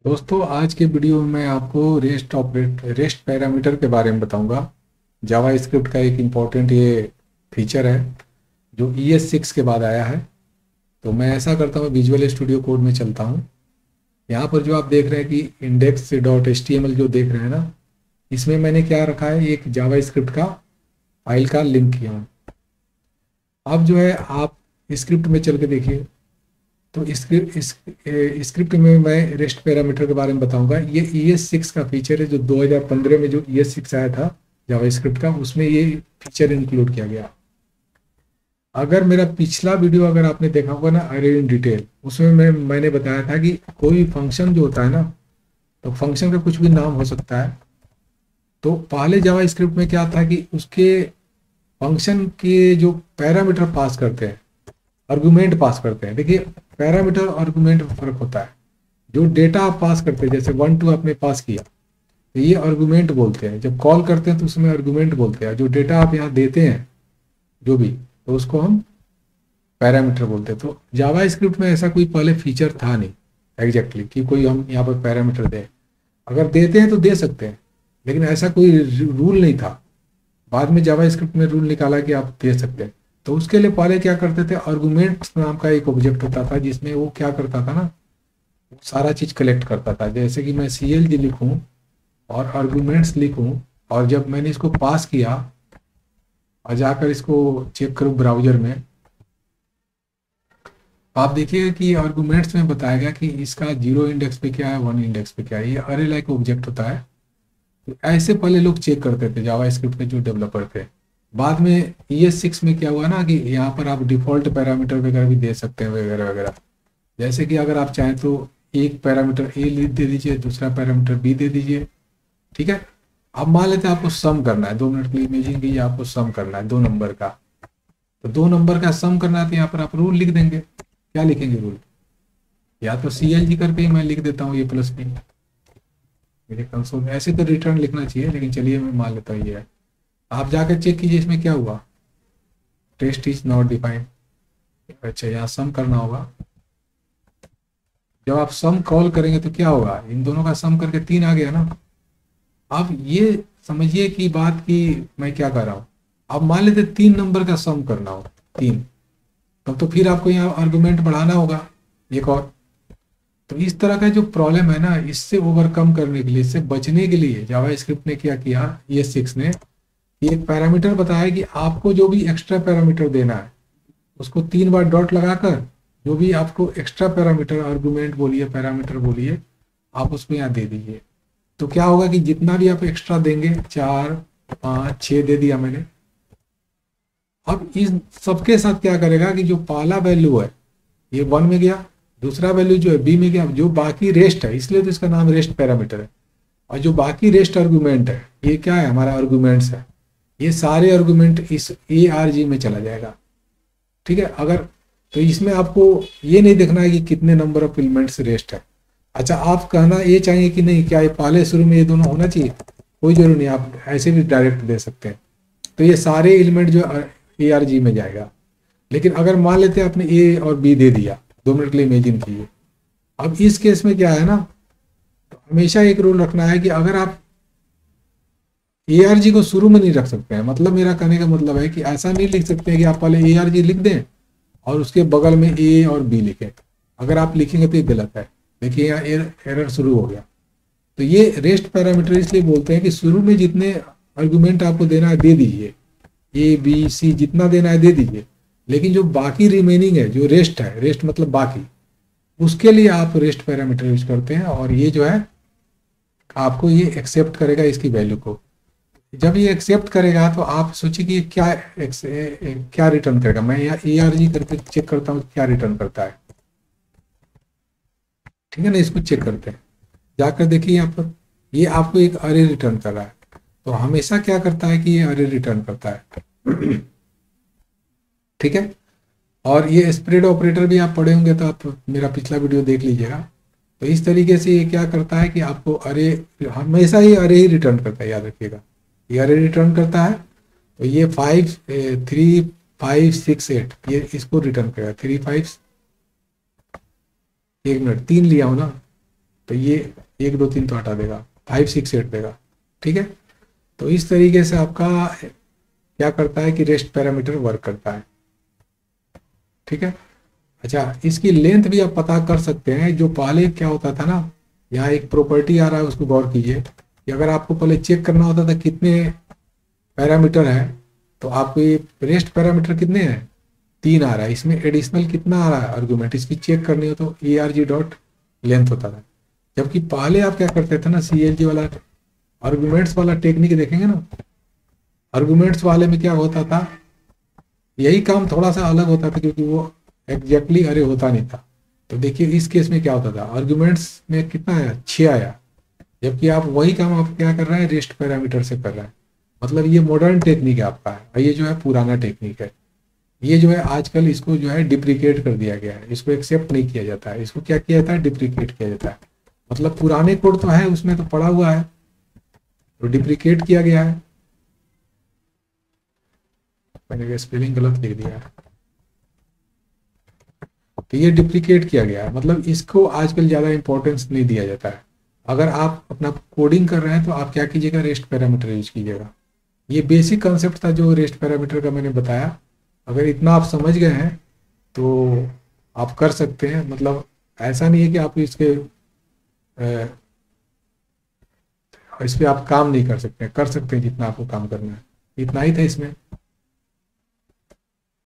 दोस्तों, आज के वीडियो में मैं आपको रेस्ट पैरामीटर के बारे में बताऊंगा। जावा स्क्रिप्ट का एक इम्पॉर्टेंट ये फीचर है जो ES6 के बाद आया है। तो मैं ऐसा करता हूँ, विजुअल स्टूडियो कोड में चलता हूँ। यहाँ पर जो आप देख रहे हैं कि index.html जो देख रहे हैं ना, इसमें मैंने क्या रखा है, एक जावा स्क्रिप्ट का फाइल का लिंक किया हूँ। अब जो है आप स्क्रिप्ट में चल के देखिए। तो स्क्रिप्ट में मैं रेस्ट पैरामीटर के बारे में बताऊंगा। ये ES6 का फीचर है जो 2015 में जो ES6 आया था जावा स्क्रिप्ट का, उसमें ये फीचर इंक्लूड किया गया। अगर मेरा पिछला वीडियो अगर आपने देखा होगा ना, अरे इन डिटेल, उसमें मैंने बताया था कि कोई फंक्शन जो होता है ना, तो फंक्शन का कुछ भी नाम हो सकता है। तो पहले जावा स्क्रिप्ट में क्या था कि उसके फंक्शन के जो पैरामीटर पास करते हैं, आर्गुमेंट पास करते हैं। देखिए, पैरामीटर और आर्गुमेंट में फर्क होता है। जो डेटा आप पास करते हैं, जैसे 1 2 आपने पास किया, तो ये आर्गुमेंट बोलते हैं। जब कॉल करते हैं तो उसमें आर्गुमेंट बोलते हैं। जो डेटा आप यहाँ देते हैं जो भी, तो उसको हम पैरामीटर बोलते हैं। तो जावा स्क्रिप्ट में ऐसा कोई पहले फीचर था नहीं एग्जैक्टली कि कोई हम यहाँ पर पैरामीटर दें। अगर देते हैं तो दे सकते हैं, लेकिन ऐसा कोई रूल नहीं था। बाद में जावा स्क्रिप्ट में रूल निकाला कि आप दे सकते हैं। तो उसके लिए पहले क्या करते थे, आर्गुमेंट्स नाम का एक ऑब्जेक्ट होता था, जिसमें वो क्या करता था ना, वो सारा चीज कलेक्ट करता था। जैसे कि मैं CLG लिखूं और आर्गुमेंट्स लिखूं, और जब मैंने इसको पास किया और जाकर इसको चेक करूं ब्राउजर में, तो आप देखिएगा कि आर्गुमेंट्स में बताया गया कि इसका 0 इंडेक्स पे क्या है, 1 इंडेक्स पे क्या है। ये अरे लाइक ऑब्जेक्ट होता है। तो ऐसे पहले लोग चेक करते थे जावा स्क्रिप्ट के जो डेवलपर थे। बाद में ES6 में क्या हुआ ना कि यहाँ पर आप डिफॉल्ट पैरामीटर वगैरह भी दे सकते हैं वगैरह वगैरह। जैसे कि अगर आप चाहें तो एक पैरामीटर ए दे दीजिए, दूसरा पैरामीटर बी दे दीजिए। ठीक है। अब मान लेते हैं आपको सम करना है, 2 मिनट की इमेजिंग कीजिए, आपको सम करना है 2 नंबर का। तो 2 नंबर का सम करना है, तो यहाँ पर आप रूल लिख देंगे। क्या लिखेंगे रूल? या तो CLG करके ही मैं लिख देता हूँ A+B मेरे कंसोल में। ऐसे तो रिटर्न लिखना चाहिए, लेकिन चलिए मैं मान लेता हूँ ये है। आप जाकर चेक कीजिए इसमें क्या हुआ, टेस्ट इज नॉट डिफाइंड। अच्छा, यहाँ सम करना होगा। जब आप सम कॉल करेंगे तो क्या होगा, इन दोनों का सम करके 3 आ गया ना। अब ये समझिए कि बात की मैं क्या कर रहा हूँ। अब मान लेते 3 नंबर का सम करना हो, 3, तब तो फिर आपको यहाँ आर्गुमेंट बढ़ाना होगा एक और। तो इस तरह का जो प्रॉब्लम है ना, इससे ओवरकम करने के लिए, इससे बचने के लिए जावा स्क्रिप्ट ने क्या किया, ES6 ने, एक पैरामीटर बताया कि आपको जो भी एक्स्ट्रा पैरामीटर देना है उसको 3 बार डॉट लगाकर, जो भी आपको एक्स्ट्रा पैरामीटर, आर्गुमेंट बोलिए, पैरामीटर बोलिए, आप उसमें यहाँ दे दीजिए। तो क्या होगा कि जितना भी आप एक्स्ट्रा देंगे, 4 5 6 दे दिया मैंने। अब इस सबके साथ क्या करेगा कि जो पहला वैल्यू है ये 1 में गया, दूसरा वैल्यू जो है B में गया, जो बाकी रेस्ट है, इसलिए तो इसका नाम रेस्ट पैरामीटर है। और जो बाकी रेस्ट आर्गुमेंट है, ये क्या है, हमारा आर्गुमेंट्स है। ये सारे आर्गुमेंट इस ARG में चला जाएगा। ठीक है। अगर तो इसमें आपको ये नहीं देखना है कि कितने नंबर ऑफ एलिमेंट्स रेस्ट है। अच्छा, आप कहना ये चाहिए कि नहीं, क्या ये पहले शुरू में ये दोनों होना चाहिए? कोई जरूरी नहीं, आप ऐसे भी डायरेक्ट दे सकते हैं। तो ये सारे एलिमेंट जो ARG में जाएगा। लेकिन अगर मान लेते हैं आपने A और B दे दिया, 2 मिनट के लिए इमेजिन कीजिए। अब इस केस में क्या है ना, तो हमेशा एक रूल रखना है कि अगर आप ARG को शुरू में नहीं रख सकते हैं, मतलब मेरा कहने का मतलब है कि ऐसा नहीं लिख सकते हैं कि आप पहले ARG लिख दें और उसके बगल में A और B लिखें। अगर आप लिखेंगे तो ये गलत है। देखिए यहाँ एरर शुरू हो गया। तो ये रेस्ट पैरामीटर इसलिए बोलते हैं कि शुरू में जितने आर्गुमेंट आपको देना है दे दीजिए, A B C जितना देना है दे दीजिए। लेकिन जो बाकी रिमेनिंग है, जो रेस्ट है, रेस्ट मतलब बाकी, उसके लिए आप रेस्ट पैरामीटर यूज करते हैं। और ये जो है आपको ये एक्सेप्ट करेगा इसकी वैल्यू को। जब ये एक्सेप्ट करेगा तो आप सोचिए कि क्या क्या रिटर्न करेगा। मैं यहाँ ARG करके चेक करता हूँ क्या रिटर्न करता है। ठीक है ना, इसको चेक करते हैं। जाकर देखिए यहाँ पर, ये आपको एक अरे रिटर्न कर रहा है। तो हमेशा क्या करता है कि ये अरे रिटर्न करता है। ठीक है। और ये स्प्रेड ऑपरेटर भी आप पढ़े होंगे, तो आप मेरा पिछला वीडियो देख लीजिएगा। तो इस तरीके से ये क्या करता है कि आपको अरे, हमेशा ये अरे ही रिटर्न करता है, याद रखिएगा। ये अरे रिटर्न करता है। तो ये 5 3 5 6 8, ये इसको रिटर्न करेगा। 3 5, 1 मिनट 3 लिया हो ना, तो ये 1 2 3 तो हटा देगा, 5 6 8 देगा। ठीक है, तो इस तरीके से आपका क्या करता है कि रेस्ट पैरामीटर वर्क करता है। ठीक है, अच्छा इसकी लेंथ भी आप पता कर सकते हैं। जो पहले क्या होता था ना, यहाँ एक प्रॉपर्टी आ रहा है, उसको गौर कीजिए कि अगर आपको पहले चेक करना होता था कितने पैरामीटर है, तो आपको ये रेस्ट पैरामीटर कितने हैं, 3 आ रहा है, इसमें एडिशनल कितना आ रहा है आर्गुमेंट, इसकी चेक करनी हो तो ERG डॉट लेंथ होता था। जबकि पहले आप क्या करते थे ना, CLG वाला आर्गुमेंट्स वाला टेक्निक देखेंगे ना, आर्गुमेंट्स वाले में क्या होता था, यही काम थोड़ा सा अलग होता था क्योंकि वो एग्जैक्टली अरे होता नहीं था। तो देखिए इस केस में क्या होता था, आर्गुमेंट्स में कितना आया, 6 आया, जबकि आप वही काम आप क्या कर रहे हैं, रेस्ट पैरामीटर से कर रहे हैं। मतलब ये मॉडर्न टेक्निक है आपका है, और ये जो है पुराना टेक्निक है। ये जो है आजकल इसको जो है डिप्रिकेट कर दिया गया है, इसको एक्सेप्ट नहीं किया जाता है, इसको क्या किया जाता है, डिप्रिकेट किया जाता है। मतलब पुराने कोड तो है उसमें तो पड़ा हुआ है, तो डिप्रिकेट किया गया है। मैंने स्पेलिंग गलत लिख दिया है, तो ये डिप्लिकेट किया गया है। मतलब इसको आजकल ज़्यादा इंपॉर्टेंस नहीं दिया जाता है। अगर आप अपना कोडिंग कर रहे हैं तो आप क्या कीजिएगा, रेस्ट पैरामीटर यूज कीजिएगा। ये बेसिक कंसेप्ट था जो रेस्ट पैरामीटर का मैंने बताया। अगर इतना आप समझ गए हैं तो आप कर सकते हैं। मतलब ऐसा नहीं है कि आप इस पे आप काम नहीं कर सकते, कर सकते हैं जितना आपको काम करना है। इतना ही था इसमें।